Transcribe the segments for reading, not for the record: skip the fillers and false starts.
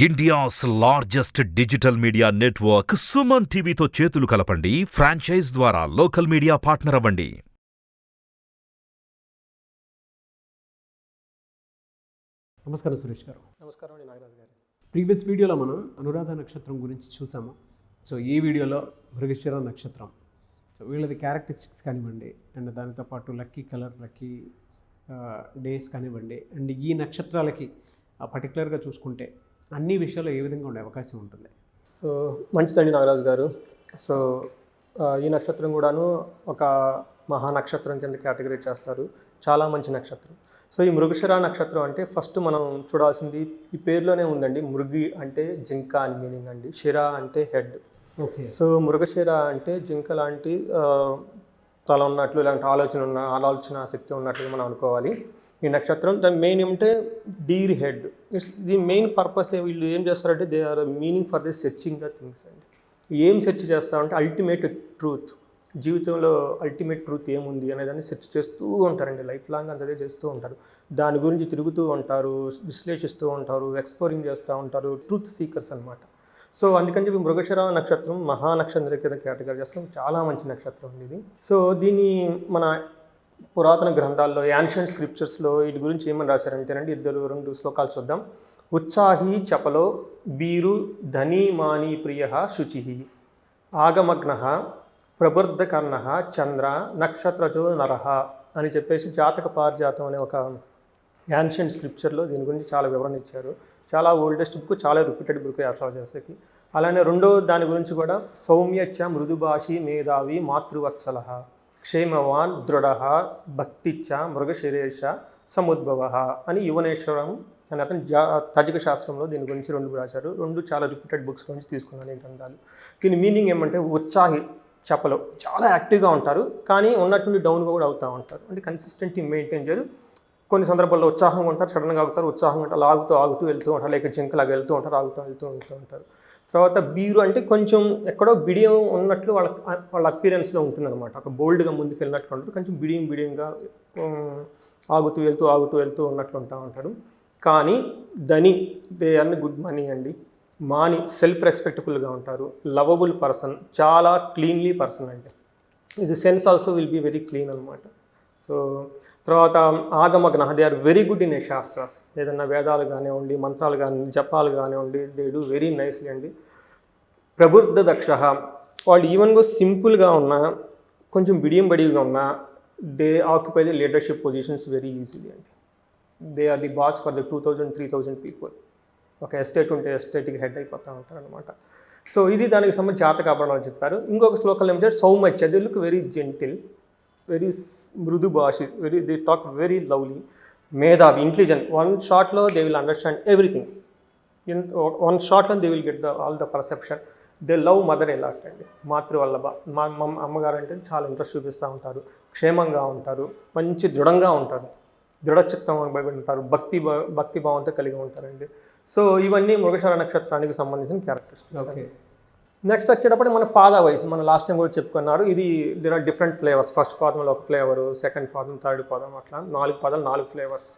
India's largest digital media network Suman టీవీతో చేతులు కలపండి. ఫ్రాంచైజ్ ద్వారా లోకల్ మీడియా పార్ట్నర్ అవ్వండి. నమస్కారం సురేష్ గారు. నమస్కారం అండి నాగరాజు గారు. ప్రీవియస్ వీడియోలో మనం అనురాధ నక్షత్రం గురించి చూసాము. సో ఈ వీడియోలో మృగశిర నక్షత్రం, సో వీళ్ళది క్యారెక్టరిస్టిక్స్ కానివ్వండి, అండ్ దానితో పాటు లక్కీ కలర్, లక్కీ డేస్ కానివ్వండి, అండ్ ఈ నక్షత్రాలకి పర్టికులర్గా చూసుకుంటే అన్ని విషయాల్లో ఏ విధంగా ఉండే అవకాశం ఉంటుంది? సో మంచిదండి నాగరాజు గారు. సో ఈ నక్షత్రం కూడాను ఒక మహానక్షత్రం కింద కేటగిరీ చేస్తారు. చాలా మంచి నక్షత్రం. సో ఈ మృగశిర నక్షత్రం అంటే ఫస్ట్ మనం చూడాల్సింది ఈ పేరులోనే ఉందండి. మృగి అంటే జింక అని మీనింగ్ అండి, శిర అంటే హెడ్. ఓకే. సో మృగశిర అంటే జింక లాంటి తల ఉన్నట్లు, ఇలాంటి ఆలోచన శక్తి ఉన్నట్లు మనం అనుకోవాలి. ఈ నక్షత్రం దాని మెయిన్ ఏమంటే deer head. The main purpose వీళ్ళు ఏం చేస్తారంటే they are meaning for the searching the things అండి. ఏం సెర్చ్ చేస్తామంటే అల్టిమేట్ ట్రూత్, జీవితంలో అల్టిమేట్ ట్రూత్ ఏముంది అనేదాన్ని సెర్చ్ చేస్తూ ఉంటారండి. లైఫ్ లాంగ్ అంతదే చేస్తూ ఉంటారు. దాని గురించి తిరుగుతూ ఉంటారు, విశ్లేషిస్తూ ఉంటారు, ఎక్స్ప్లోరింగ్ చేస్తూ ఉంటారు. ట్రూత్ సీకర్స్ అనమాట. సో అందుకని చెప్పి మృగశిర నక్షత్రం మహానక్షత్రం కింద కేటగిరీ చేస్తాం. చాలా మంచి నక్షత్రం అండి ఇది. సో దీన్ని మన పురాతన గ్రంథాల్లో, యాన్షియంట్ స్క్రిప్చర్స్లో వీటి గురించి ఏమని రాశారంటేనండి, రెండు శ్లోకాలు చూద్దాం. ఉత్సాహి చపలో బీరు ధనీ మాని ప్రియ శుచి ఆగమగ్న ప్రబుద్ధకర్ణ చంద్ర నక్షత్రజో నరహ అని చెప్పేసి జాతక పారిజాతం అనే ఒక యాన్షియంట్ స్క్రిప్చర్లో దీని గురించి చాలా వివరణ ఇచ్చారు. చాలా ఓల్డెస్ట్ బుక్, చాలా రిపీటెడ్ బుక్ ఆస్ట్రాలజర్స్కి. అలానే రెండో దాని గురించి కూడా సౌమ్యచ్చ మృదుభాషి మేధావి మాతృవత్సల క్షేమవాన్ దృఢ భక్తిచ్చ మృగశిరేష సముద్భవ అని యువనేశ్వరం అని అతను తాజిక శాస్త్రంలో దీని గురించి రెండు రాశారు. రెండు చాలా రిపీటెడ్ బుక్స్ గురించి తీసుకున్నాను ఈ గ్రంథాలు. దీని మీనింగ్ ఏమంటే ఉత్సాహి చపలో చాలా యాక్టివ్గా ఉంటారు, కానీ ఉన్నటువంటి డౌన్గా కూడా అవుతూ ఉంటారు. అంటే కన్సిస్టెంట్గా మెయింటైన్ చేయరు. కొన్ని సందర్భాల్లో ఉత్సాహంగా ఉంటారు, సడన్గా ఆగుతారు, ఉత్సాహంగా ఉంటారు, ఆగుతూ వెళ్తూ ఉంటారు, లేక జింకలాగా వెళ్తూ ఉంటారు, వెళ్తూ ఉంటారు. తర్వాత బీరు అంటే కొంచెం ఎక్కడో బిడియం ఉన్నట్లు వాళ్ళ అపీరెన్స్లో ఉంటుందన్నమాట. ఒక బోల్డ్గా ముందుకు వెళ్ళినట్లు ఉంటారు, కొంచెం బిడియంగా ఆగుతూ వెళ్తూ ఉన్నట్లు ఉంటారు. కానీ ధని దే అర్న్ గుడ్ మనీ అండి. మాని సెల్ఫ్ రెస్పెక్ట్ఫుల్గా ఉంటారు. లవబుల్ పర్సన్, చాలా క్లీన్లీ పర్సన్ అండి. ఇది sense also will be very clean అనమాట. సో తర్వాత ఆగమగ్న, they are very good in a shastras. ఏదన్నా వేదాలు కానివ్వండి, మంత్రాలు కానివ్వండి, జపాలు కానివ్వండి, దే డూ వెరీ నైస్లీ అండి. ప్రబుద్ధ దక్ష, వాళ్ళు ఈవెన్గా సింపుల్గా ఉన్నా, కొంచెం బడిగా ఉన్నా, they occupy the leadership positions very easily అండి. They are the boss for the 2000-3000 people. ఒక ఎస్టేట్ ఉంటే ఎస్టేట్కి హెడ్ అయిపోతూ ఉంటారు అనమాట. సో ఇది దానికి సంబంధించి జాతక ఆభరణాలు చెప్పారు. ఇంకొక శ్లోకంలో ఏమంటే సౌమ్యచ్చ, they look very gentle, very మృదు భాషి, దే టాక్ వెరీ లవ్లీ. మేధావి, ఇంటెలిజెంట్. వన్ షాట్లో they will understand everything. One షాట్లో they will get all the perception. They love mother a lot అండి, మాతృవల్లభ. మా అమ్మగారు అంటే చాలా ఇంట్రెస్ట్ చూపిస్తూ ఉంటారు, క్షేమంగా ఉంటారు, మంచి దృఢంగా ఉంటారు, దృఢచిత్తం ఉంటారు, భక్తి భావంతో కలిగి ఉంటారండి. సో ఇవన్నీ మృగశిర నక్షత్రానికి సంబంధించిన క్యారెక్టరిస్టిక్స్. ఓకే. నెక్స్ట్ వచ్చేటప్పుడు మన పాద వయసు, మన లాస్ట్ టైం కూడా చెప్పుకున్నారు. ఇది there are different flavours. First పాదంలో ఒక ఫ్లేవరు, సెకండ్ పాదం, థర్డ్ పాదం, అట్లా 4 పాదాలు 4 ఫ్లేవర్స్,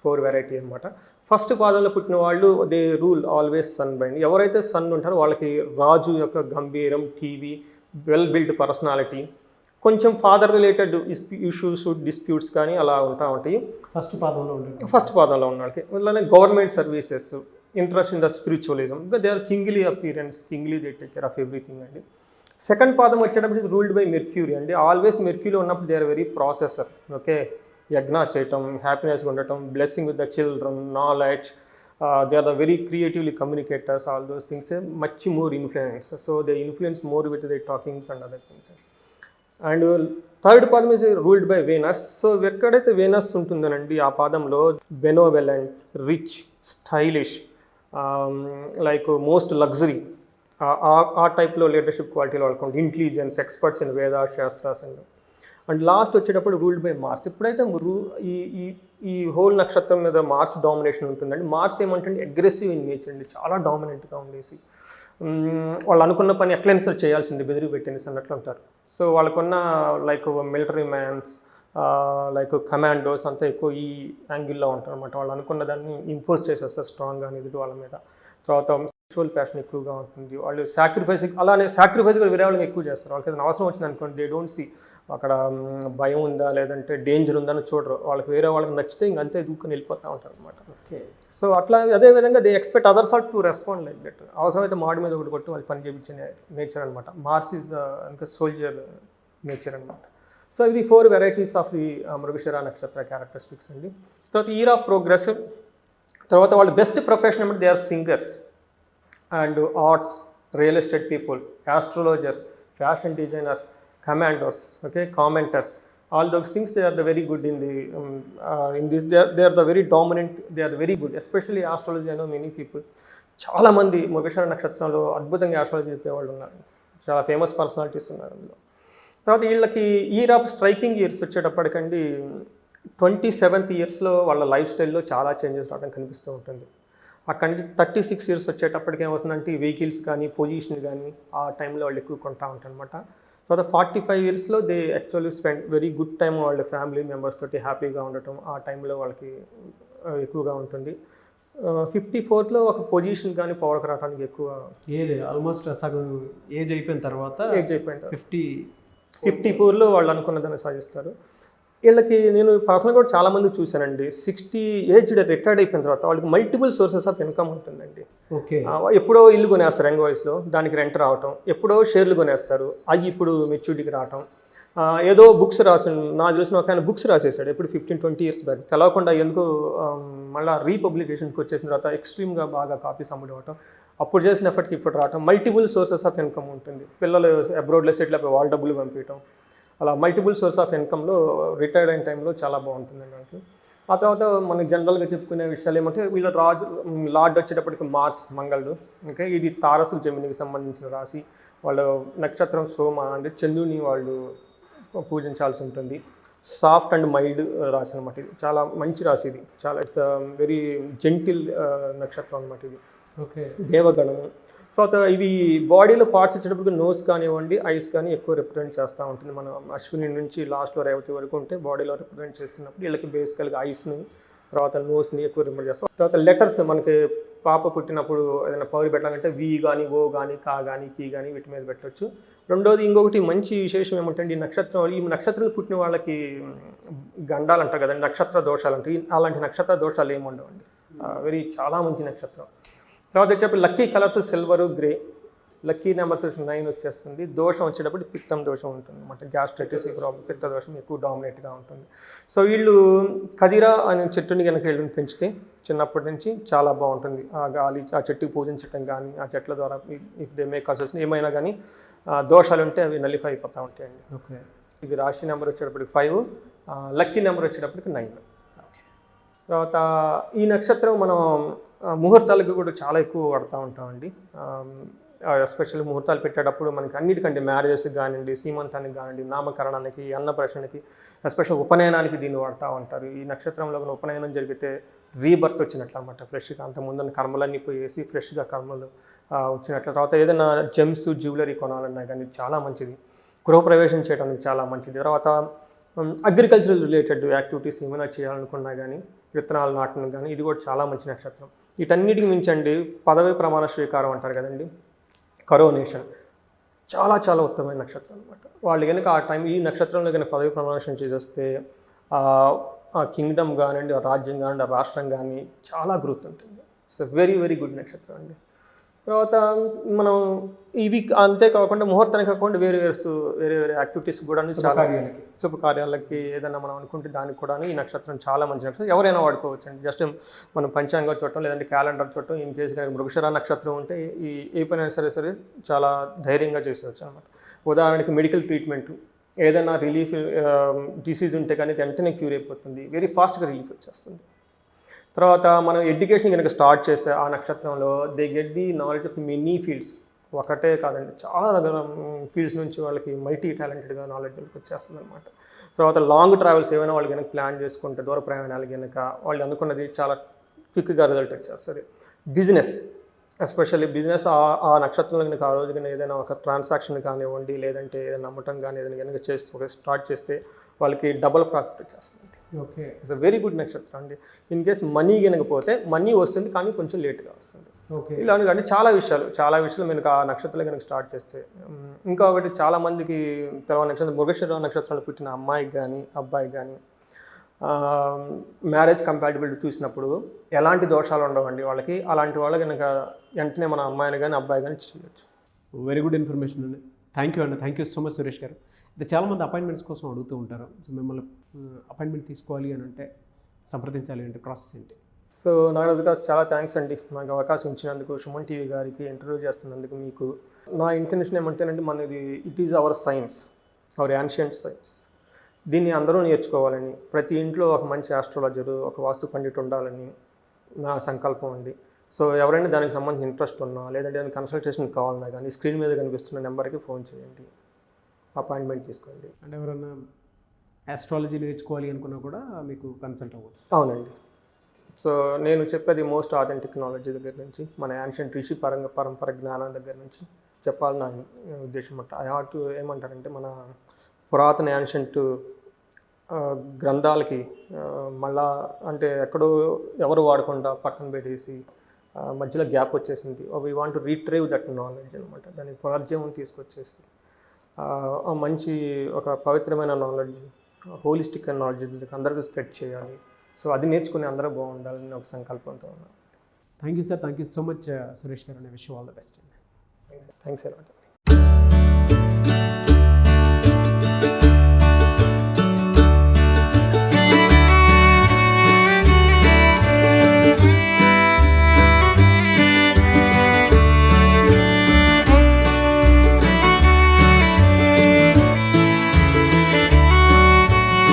4 వెరైటీ అనమాట. ఫస్ట్ పాదంలో పుట్టిన వాళ్ళు they rule always sun bind. ఎవరైతే సన్ ఉంటారో వాళ్ళకి రాజు యొక్క గంభీరం, టీవీ, వెల్ బిల్డ్ పర్సనాలిటీ, కొంచెం ఫాదర్ రిలేటెడ్ ఇష్యూస్, డిస్ప్యూట్స్ కానీ అలా ఉంటాయి ఫస్ట్ పాదంలో ఉన్న వాళ్ళకి. అలానే government services, interest in the spiritualism, they are kingly appearance, kingly, they take care of everything అండి. సెకండ్ పాదం వచ్చేటప్పుడు ఇస్ రూల్డ్ బై మెర్క్యూరీ అండి. ఆల్వేస్ మెర్క్యూరీ ఉన్నప్పుడు they are very processor. Okay, యజ్ఞ చేయటం, హ్యాపీనెస్గా ఉండటం, blessing with the children, knowledge, they are the very creatively communicators, all those things much more influence. So they influence more with they talkings and other things. And third పాదం is ruled by Venus. So ఎక్కడైతే Venus ఉంటుందనండి ఆ పాదంలో benevolent, rich, stylish, like most luxury, ఆ టైప్లో leadership క్వాలిటీలో వాళ్ళకు, intelligence, experts in Veda shastras and last వచ్చేటప్పుడు రూల్డ్ బై మార్స్. ఎప్పుడైతే ఈ హోల్ నక్షత్రం మీద మార్స్ డామినేషన్ ఉంటుందండి. మార్స్ ఏమంటే అగ్రెసివ్ ఇన్ నేచర్ అండి, చాలా డామినెంట్గా ఉండేసి వాళ్ళు అనుకున్న పని ఎట్లయినా సరే చేయాల్సింది, బెదిరి పెట్టింది అన్నట్లు ఉంటారు. సో వాళ్ళకున్న like military mans, like commandos అంతా ఎక్కువ ఈ యాంగిల్లో ఉంటారు అనమాట. వాళ్ళు అనుకున్న దాన్ని ఇంపోజ్ చేసేస్తారు స్ట్రాంగ్గా ఎదుటి వాళ్ళ మీద. తర్వాత సెక్షువల్ ప్యాషన్ ఎక్కువగా ఉంటుంది, వాళ్ళు అలానే సాక్రిఫైస్ కూడా వేరే వాళ్ళకి ఎక్కువ చేస్తారు. వాళ్ళకి ఏదైనా అవసరం వచ్చింది అనుకోండి, దే డోంట్ సీ అక్కడ భయం ఉందా లేదంటే డేంజర్ ఉందా అని చూడరు. వాళ్ళకి వేరే వాళ్ళకి నచ్చితే ఇంకంతే దూకుని వెళ్ళిపోతూ ఉంటారు అనమాట. ఓకే. సో అట్లా అదేవిధంగా they expect others are to respond like that. అవసరమైతే మాడి మీద ఒకటి కొట్టి వాళ్ళు పని చేయించే నేచర్ అనమాట. మార్స్ ఈజ్ ఇంకా సోల్జర్ నేచర్ అనమాట. సో ఇది 4 వెరైటీస్ ఆఫ్ ది మృగశిర నక్షత్ర క్యారెక్టరిస్టిక్స్ అండి. తర్వాత ఇయర్ ఆఫ్ ప్రోగ్రెస్, తర్వాత వాళ్ళ బెస్ట్ ప్రొఫెషన్ అంటే they are singers and arts, real estate people, astrologers, fashion designers, commanders, okay, commenters, all those things they are the very good in this they are the very dominant, they are very good, especially astrology. I know many people, చాలా మంది మృగశిర నక్షత్రంలో అద్భుతంగా astrology చెప్పేవాళ్ళు ఉన్నారు, చాలా famous personalities ఉన్నారు అందులో. తర్వాత వీళ్ళకి ఇయర్ ఆఫ్ స్ట్రైకింగ్ ఇయర్స్ వచ్చేటప్పటికండి 27th ఇయర్స్లో వాళ్ళ లైఫ్ స్టైల్లో చాలా చేంజెస్ రావడం కనిపిస్తూ ఉంటుంది. అక్కడి నుంచి 36 ఇయర్స్ వచ్చేటప్పటికి ఏమవుతుందంటే వెహికల్స్ కానీ పొజిషన్ కానీ ఆ టైంలో వాళ్ళు ఎక్కువ కొంటూ ఉంటారు అనమాట. తర్వాత 45 ఇయర్స్లో they actually spend very good time వాళ్ళ ఫ్యామిలీ మెంబర్స్ తోటి హ్యాపీగా ఉండటం ఆ టైంలో వాళ్ళకి ఎక్కువగా ఉంటుంది. 54లో ఒక పొజిషన్ కానీ పవర్కి రావడానికి ఎక్కువ ఏది ఆల్మోస్ట్ సగం ఏజ్ అయిపోయిన తర్వాత 54లో వాళ్ళు అనుకున్న దాన్ని సాధిస్తారు. వీళ్ళకి నేను పర్సనల్ కూడా చాలామంది చూశానండి, 60 ఏజ్ రిటైర్డ్ అయిపోయిన తర్వాత వాళ్ళకి మల్టిపుల్ సోర్సెస్ ఆఫ్ ఇన్కమ్ ఉంటుందండి. ఓకే. ఎప్పుడో ఇల్లు కొనేస్తారు యంగ్ వయసులో, దానికి రెంట్ రావటం, ఎప్పుడో షేర్లు కొనేస్తారు, అవి ఇప్పుడు మెచ్యూరిటీకి రావటం, ఏదో బుక్స్ రాసి నాకు తెలిసిన ఒక ఆయన బుక్స్ రాసేసాడు ఎప్పుడు 15-20 ఇయర్స్ బ్యాక్, తెలవకుండా ఎందుకు మళ్ళీ రీపబ్లికేషన్కి వచ్చేసిన తర్వాత ఎక్స్ట్రీమ్గా బాగా కాపీస్ అమ్ముడవటం, అప్పుడు చేసిన ఎఫర్ట్కి ఇప్పుడు రావటం, మల్టిపుల్ సోర్సెస్ ఆఫ్ ఇన్కమ్ ఉంటుంది. పిల్లలు అబ్రాడ్లో సెటిల్ అయిపోయి వాళ్ళ డబ్బులు పంపించడం, అలా మల్టిపుల్ సోర్స్ ఆఫ్ ఇన్కమ్లో రిటైర్డ్ అయిన టైంలో చాలా బాగుంటుంది నాకు. ఆ తర్వాత మనకి జనరల్గా చెప్పుకునే విషయాలు ఏమంటే వీళ్ళ లార్డ్ వచ్చేటప్పటికి మార్స్, మంగళుడు, ఓకే, ఇది తారసు జమినికి సంబంధించిన రాశి. వాళ్ళ నక్షత్రం సోమ అంటే చంద్రుని వాళ్ళు పూజించాల్సి ఉంటుంది. సాఫ్ట్ అండ్ మైల్డ్ రాశి అనమాట, ఇది చాలా మంచి రాశి, ఇది చాలా ఇట్స్ వెరీ జెంటిల్ నక్షత్రం అనమాట ఇది. ఓకే. దేవగణం. తర్వాత ఇవి బాడీలో పార్ట్స్ వచ్చేటప్పుడు నోస్ కానివ్వండి, ఐస్ కానీ ఎక్కువ రిప్రజెంట్ చేస్తూ ఉంటుంది. మనం అశ్విని నుంచి లాస్ట్లో రేవతి వరకు ఉంటే బాడీలో రిప్రజెంట్ చేస్తున్నప్పుడు వీళ్ళకి బేసికల్గా ఐస్ని, తర్వాత నోస్ని ఎక్కువ రిప్రజెంట్ చేస్తాం. తర్వాత లెటర్స్ మనకి పాప పుట్టినప్పుడు ఏదైనా పౌరు పెట్టాలంటే వి కానీ, ఓ కానీ, కా కానీ, కీ కానీ వీటి మీద పెట్టవచ్చు. రెండోది ఇంకొకటి మంచి విశేషం ఏమంటే ఈ నక్షత్రాలు పుట్టిన వాళ్ళకి గండాలు అంటారు కదండి, నక్షత్ర దోషాలు అంటే అలాంటి నక్షత్ర దోషాలు ఏమి ఉండవండి. చాలా మంచి నక్షత్రం. తర్వాత వచ్చేటప్పుడు lucky colours silver, grey. Lucky numbers 9 వచ్చేస్తుంది. దోషం వచ్చేటప్పుడు పిత్తం దోషం ఉంటుంది అన్నమాట, గ్యాస్ట్రైటిస్ ఈ ప్రాబ్లం, పిత్త దోషం ఎక్కువ డామినేట్గా ఉంటుంది. సో వీళ్ళు కదిరా అనే చెట్టుని కనుక వీళ్ళని పెంచితే చిన్నప్పటి నుంచి చాలా బాగుంటుంది. ఆ గాలి, ఆ చెట్టుకి పూజించడం కానీ, ఆ చెట్ల ద్వారా ఇఫ్ దే మేక్ కాసెస్ ఏమైనా కానీ దోషాలు ఉంటే అవి నలిఫై అయిపోతూ ఉంటాయండి. ఓకే. ఇది రాశి నెంబర్ వచ్చేటప్పటికి 5, లక్కీ నెంబర్ వచ్చేటప్పటికి 9. తర్వాత ఈ నక్షత్రం మనం ముహూర్తాలకు కూడా చాలా ఎక్కువ వాడుతూ ఉంటామండి. ఎస్పెషల్లీ ముహూర్తాలు పెట్టేటప్పుడు మనకి అన్నిటికంటే మ్యారేజెస్కి కానివ్వండి, సీమంతానికి కానివ్వండి, నామకరణానికి, అన్నప్రాశనకి, ఎస్పెషల్ ఉపనయనానికి దీన్ని వాడుతూ ఉంటారు. ఈ నక్షత్రంలో ఉపనయనం జరిగితే రీబర్త్ వచ్చినట్లు అనమాట, ఫ్రెష్గా అంత ముందున్న కర్మలన్నీ పోయేసి ఫ్రెష్గా కర్మలు వచ్చినట్లు. తర్వాత ఏదైనా జెమ్స్, జ్యువెలరీ కొనాలన్నా కానీ చాలా మంచిది. గృహప్రవేశం చేయడానికి చాలా మంచిది. తర్వాత అగ్రికల్చరల్ రిలేటెడ్ యాక్టివిటీస్ ఏమైనా చేయాలనుకున్నా కానీ, విత్తనాలు నాటడం కానీ, ఇది కూడా చాలా మంచి నక్షత్రం. వీటన్నిటికి మించండి పదవి ప్రమాణ స్వీకారం అంటారు కదండి, కరోనేషన్, చాలా చాలా ఉత్తమమైన నక్షత్రం అనమాట. వాళ్ళు కనుక ఆ టైం ఈ నక్షత్రంలో కనుక పదవి ప్రమాణం చేసేస్తే ఆ కింగ్డమ్ కానివ్వండి, ఆ రాజ్యం కానివ్వండి, ఆ రాష్ట్రం కానీ చాలా గ్రోత్ ఉంటుంది. ఇట్స్ వెరీ వెరీ గుడ్ నక్షత్రం అండి. తర్వాత మనం ఇవి అంతేకాకుండా ముహూర్తానికి కాకుండా వేరే వేరే యాక్టివిటీస్ కూడా చాలా శుభకార్యాలకి ఏదైనా మనం అనుకుంటే దానికి కూడా ఈ నక్షత్రం చాలా మంచి నక్షత్రం, ఎవరైనా వాడుకోవచ్చు అండి. జస్ట్ మనం పంచాంగం చూడటం లేదంటే క్యాలెండర్ చూడటం, ఇన్ కేసు కానీ మృగశిర నక్షత్రం ఉంటే ఈ ఏ పనైనా సరే చాలా ధైర్యంగా చేసేవచ్చు అనమాట. ఉదాహరణకి మెడికల్ ట్రీట్మెంట్, ఏదైనా రిలీఫ్ డిసీజ్ ఉంటే కానీ వెంటనే క్యూర్ అయిపోతుంది, వెరీ ఫాస్ట్గా రిలీఫ్ వచ్చేస్తుంది. తర్వాత మనం ఎడ్యుకేషన్ కనుక స్టార్ట్ చేస్తే ఆ నక్షత్రంలో they get the knowledge of many fields, ఒకటే కాదండి చాలా ఫీల్డ్స్ నుంచి వాళ్ళకి మల్టీ టాలెంటెడ్గా నాలెడ్జ్ వచ్చేస్తుంది అనమాట. తర్వాత లాంగ్ ట్రావెల్స్ ఏమైనా వాళ్ళు కనుక ప్లాన్ చేసుకుంటే, దూర ప్రయాణాలు కనుక వాళ్ళు అనుకున్నది చాలా క్విక్గా రిజల్ట్ వచ్చేస్తుంది. బిజినెస్, ఎస్పెషల్లీ బిజినెస్ ఆ నక్షత్రంలో కనుక ఆ రోజు కనుక ఏదైనా ఒక ట్రాన్సాక్షన్ కానివ్వండి, లేదంటే ఏదైనా అమ్మటం కానీ ఏదైనా కనుక చేస్తే స్టార్ట్ చేస్తే వాళ్ళకి డబల్ ప్రాఫిట్ వచ్చేస్తుంది. Okay. It's a very good నక్షత్రం అండి. ఇన్ కేస్ మనీ కనుక పోతే మనీ వస్తుంది కానీ కొంచెం లేట్గా వస్తుంది. ఓకే. ఇలాంటి అంటే చాలా విషయాలు మీరు ఆ నక్షత్రాలు కనుక స్టార్ట్ చేస్తే ఇంకొకటి చాలామందికి తెలవని నక్షత్రం మృగశిర నక్షత్రంలో పుట్టిన అమ్మాయికి కానీ అబ్బాయికి కానీ మ్యారేజ్ కంపాటిబిలిటీ చూసినప్పుడు ఎలాంటి దోషాలు ఉండవండి వాళ్ళకి. అలాంటి వాళ్ళు కనుక వెంటనే మన అమ్మాయిని కానీ అబ్బాయి కానీ చేయొచ్చు. వెరీ గుడ్ ఇన్ఫర్మేషన్ అండి. థ్యాంక్ యూ అండి. Thank you so much Suresh గారు. అయితే చాలామంది అపాయింట్మెంట్స్ కోసం అడుగుతూ ఉంటారు. సో మిమ్మల్ని అపాయింట్మెంట్ తీసుకోవాలి అని అంటే సంప్రదించాలి అంటే ప్రాసెస్ ఏంటి? సో నాకు చాలా థ్యాంక్స్ అండి, నాకు అవకాశం ఇచ్చినందుకు, సుమన్ టీవీ గారికి ఇంటర్వ్యూ చేస్తున్నందుకు. మీకు నా ఇంటెన్షన్ ఏమంటేనండి, మనది it is our science, our ancient science. దీన్ని అందరూ నేర్చుకోవాలని, ప్రతి ఇంట్లో ఒక మంచి ఆస్ట్రాలజరు, ఒక వాస్తు పండిట్ ఉండాలని నా సంకల్పం అండి. సో ఎవరైనా దానికి సంబంధించిన ఇంట్రెస్ట్ ఉన్నా లేదంటే దానికి కన్సల్టేషన్ కావాలన్నా కానీ స్క్రీన్ మీద కనిపిస్తున్న నెంబర్కి ఫోన్ చేయండి, అపాయింట్మెంట్ తీసుకోండి. అంటే ఎవరైనా ఆస్ట్రాలజీ నేర్చుకోవాలి అనుకున్నా కూడా మీకు కన్సల్ట్ అవ్వచ్చు? అవునండి. సో నేను చెప్పేది మోస్ట్ ఆథెంటిక్ నాలెడ్జ్ దగ్గర నుంచి, మన యాన్షియంట్ ఋషి పరంపర జ్ఞానం దగ్గర నుంచి చెప్పాలని నా ఉద్దేశం అంట. ఏమంటారంటే మన పురాతన యాన్షియంట్ గ్రంథాలకి మళ్ళా అంటే ఎక్కడో ఎవరు వాడకుండా పక్కన పెట్టేసి మధ్యలో గ్యాప్ వచ్చేసింది. We want to retrieve that knowledge అనమాట. దానికి పునర్జీవం తీసుకొచ్చేసి మంచి ఒక పవిత్రమైన నాలెడ్జ్, హోలిస్టిక్ నాలెడ్జ్ అందరికీ స్ప్రెడ్ చేయాలి. సో అది నేర్చుకుని అందరూ బాగుండాలని ఒక సంకల్పంతో ఉన్నాను. Thank you sir. Thank you so much Suresh గారు. I wish you all the best. Thanks allot.